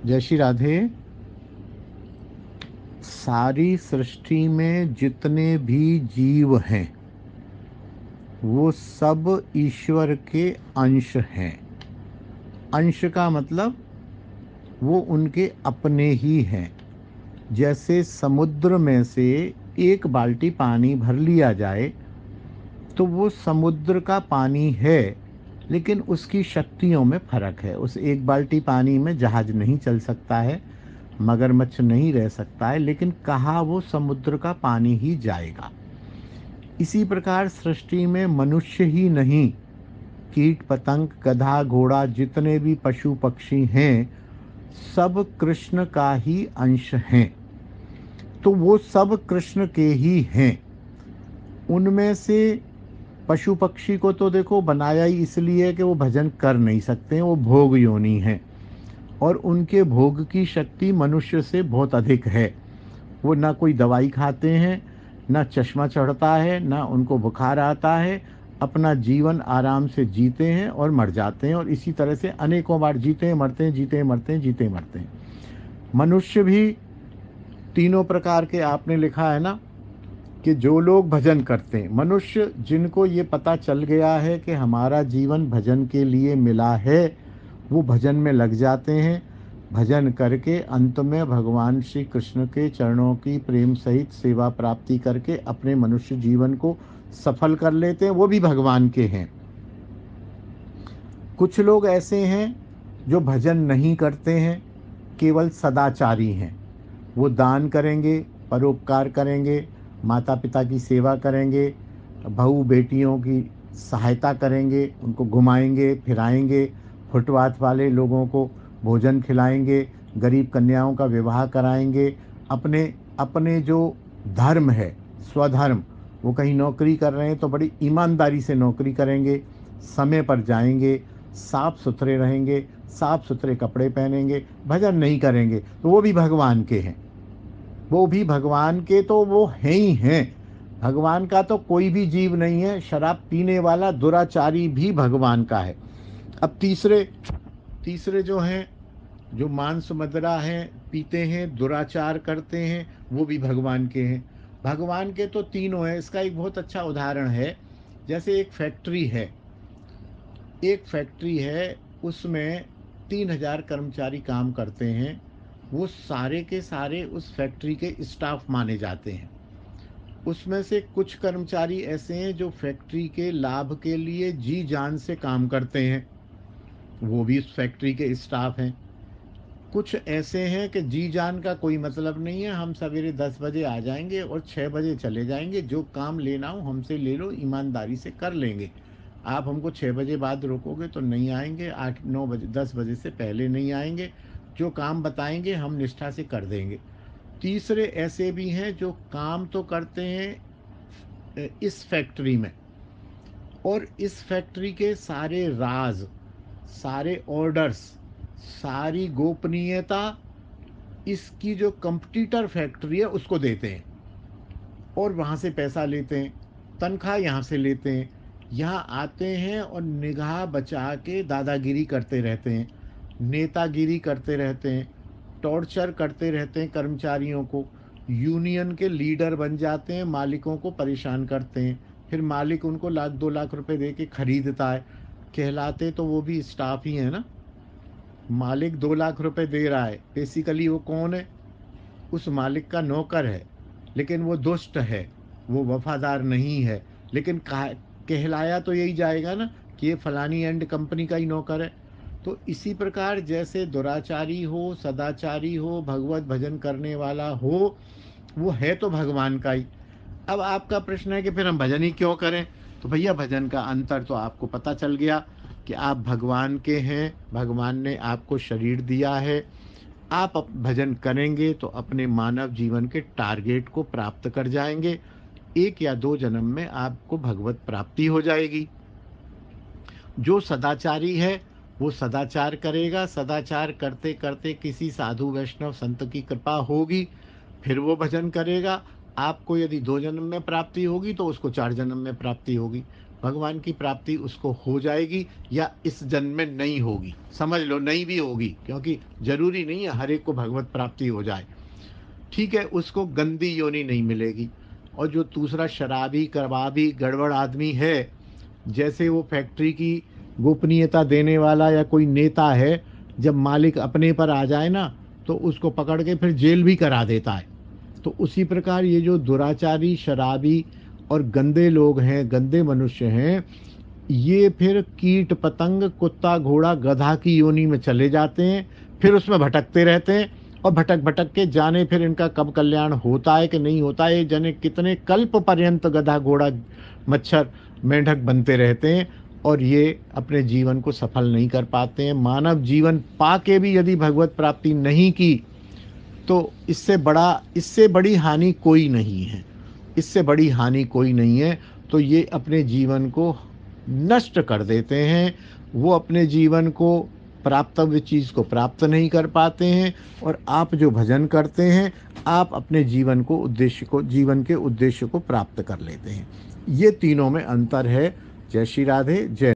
जय श्री राधे। सारी सृष्टि में जितने भी जीव हैं वो सब ईश्वर के अंश हैं। अंश का मतलब वो उनके अपने ही हैं। जैसे समुद्र में से एक बाल्टी पानी भर लिया जाए तो वो समुद्र का पानी है, लेकिन उसकी शक्तियों में फर्क है। उस एक बाल्टी पानी में जहाज नहीं चल सकता है, मगरमच्छ नहीं रह सकता है, लेकिन कहाँ वो समुद्र का पानी ही जाएगा। इसी प्रकार सृष्टि में मनुष्य ही नहीं, कीट पतंग गधा घोड़ा जितने भी पशु पक्षी हैं सब कृष्ण का ही अंश हैं। तो वो सब कृष्ण के ही हैं। उनमें से पशु पक्षी को तो देखो बनाया ही इसलिए कि वो भजन कर नहीं सकते हैं, वो भोग योनि हैं। और उनके भोग की शक्ति मनुष्य से बहुत अधिक है। वो ना कोई दवाई खाते हैं, ना चश्मा चढ़ता है, ना उनको बुखार आता है। अपना जीवन आराम से जीते हैं और मर जाते हैं, और इसी तरह से अनेकों बार जीते हैं मरते हैं, जीते हैं मरते हैं, जीते हैं मरते हैं। मनुष्य भी तीनों प्रकार के आपने लिखा है ना, कि जो लोग भजन करते हैं, मनुष्य जिनको ये पता चल गया है कि हमारा जीवन भजन के लिए मिला है, वो भजन में लग जाते हैं। भजन करके अंत में भगवान श्री कृष्ण के चरणों की प्रेम सहित सेवा प्राप्ति करके अपने मनुष्य जीवन को सफल कर लेते हैं, वो भी भगवान के हैं। कुछ लोग ऐसे हैं जो भजन नहीं करते हैं, केवल सदाचारी हैं। वो दान करेंगे, परोपकार करेंगे, माता पिता की सेवा करेंगे, बहू बेटियों की सहायता करेंगे, उनको घुमाएंगे फिराएंगे, फुटपाथ वाले लोगों को भोजन खिलाएंगे, गरीब कन्याओं का विवाह कराएंगे। अपने अपने जो धर्म है, स्वधर्म, वो कहीं नौकरी कर रहे हैं तो बड़ी ईमानदारी से नौकरी करेंगे, समय पर जाएंगे, साफ सुथरे रहेंगे, साफ सुथरे कपड़े पहनेंगे। भजन नहीं करेंगे तो वो भी भगवान के हैं। वो भी भगवान के तो वो हैं ही हैं। भगवान का तो कोई भी जीव नहीं है। शराब पीने वाला दुराचारी भी भगवान का है। अब तीसरे तीसरे जो हैं, जो मांस मदिरा हैं, पीते हैं, दुराचार करते हैं, वो भी भगवान के हैं। भगवान के तो तीनों हैं। इसका एक बहुत अच्छा उदाहरण है। जैसे एक फैक्ट्री है, उसमें 3,000 कर्मचारी काम करते हैं। वो सारे के सारे उस फैक्ट्री के स्टाफ माने जाते हैं। उसमें से कुछ कर्मचारी ऐसे हैं जो फैक्ट्री के लाभ के लिए जी जान से काम करते हैं, वो भी उस फैक्ट्री के स्टाफ हैं। कुछ ऐसे हैं कि जी जान का कोई मतलब नहीं है, हम सवेरे 10 बजे आ जाएंगे और 6 बजे चले जाएंगे, जो काम लेना हो हमसे ले लो, ईमानदारी से कर लेंगे। आप हमको 6 बजे बाद रोकोगे तो नहीं आएंगे, 8 9 बजे 10 बजे से पहले नहीं आएंगे। जो काम बताएंगे हम निष्ठा से कर देंगे। तीसरे ऐसे भी हैं जो काम तो करते हैं इस फैक्ट्री में, और इस फैक्ट्री के सारे राज, सारे ऑर्डर्स, सारी गोपनीयता इसकी जो कंपटीटर फैक्ट्री है उसको देते हैं, और वहाँ से पैसा लेते हैं, तनख्वाह यहाँ से लेते हैं। यहाँ आते हैं और निगाह बचा के दादागिरी करते रहते हैं, नेतागिरी करते रहते हैं, टॉर्चर करते रहते हैं कर्मचारियों को। यूनियन के लीडर बन जाते हैं, मालिकों को परेशान करते हैं। फिर मालिक उनको 1 लाख 2 लाख रुपए दे के खरीदता है। कहलाते तो वो भी स्टाफ ही है ना। मालिक 2 लाख रुपए दे रहा है, बेसिकली वो कौन है? उस मालिक का नौकर है, लेकिन वो दुष्ट है, वो वफादार नहीं है। लेकिन कहलाया तो यही जाएगा ना कि ये फलानी एंड कंपनी का ही नौकर है। तो इसी प्रकार जैसे दुराचारी हो, सदाचारी हो, भगवत भजन करने वाला हो, वो है तो भगवान का ही। अब आपका प्रश्न है कि फिर हम भजन ही क्यों करें? तो भैया भजन का अंतर तो आपको पता चल गया कि आप भगवान के हैं, भगवान ने आपको शरीर दिया है। आप भजन करेंगे तो अपने मानव जीवन के टारगेट को प्राप्त कर जाएंगे। 1 या 2 जन्म में आपको भगवत प्राप्ति हो जाएगी। जो सदाचारी है वो सदाचार करेगा, सदाचार करते करते किसी साधु वैष्णव संत की कृपा होगी, फिर वो भजन करेगा। आपको यदि 2 जन्म में प्राप्ति होगी तो उसको 4 जन्म में प्राप्ति होगी। भगवान की प्राप्ति उसको हो जाएगी या इस जन्म में नहीं होगी। समझ लो नहीं भी होगी, क्योंकि जरूरी नहीं है हर एक को भगवत प्राप्ति हो जाए। ठीक है, उसको गंदी योनि नहीं मिलेगी। और जो दूसरा शराबी कबाबी गड़बड़ आदमी है, जैसे वो फैक्ट्री की गोपनीयता देने वाला या कोई नेता है, जब मालिक अपने पर आ जाए ना, तो उसको पकड़ के फिर जेल भी करा देता है। तो उसी प्रकार ये जो दुराचारी शराबी और गंदे लोग हैं, गंदे मनुष्य हैं, ये फिर कीट पतंग कुत्ता घोड़ा गधा की योनि में चले जाते हैं, फिर उसमें भटकते रहते हैं। और भटक भटक के जाने फिर इनका कब कल्याण होता है कि नहीं होता है, जने कितने कल्प पर्यंत गधा घोड़ा मच्छर मेंढक बनते रहते हैं, और ये अपने जीवन को सफल नहीं कर पाते हैं। मानव जीवन पाके भी यदि भगवत प्राप्ति नहीं की, तो इससे बड़ी हानि कोई नहीं है। इससे बड़ी हानि कोई नहीं है। तो ये अपने जीवन को नष्ट कर देते हैं। वो अपने जीवन को प्राप्तव्य चीज़ को प्राप्त नहीं कर पाते हैं। और आप जो भजन करते हैं, आप अपने जीवन के उद्देश्य को प्राप्त कर लेते हैं। ये तीनों में अंतर है। जय श्री राधे। जय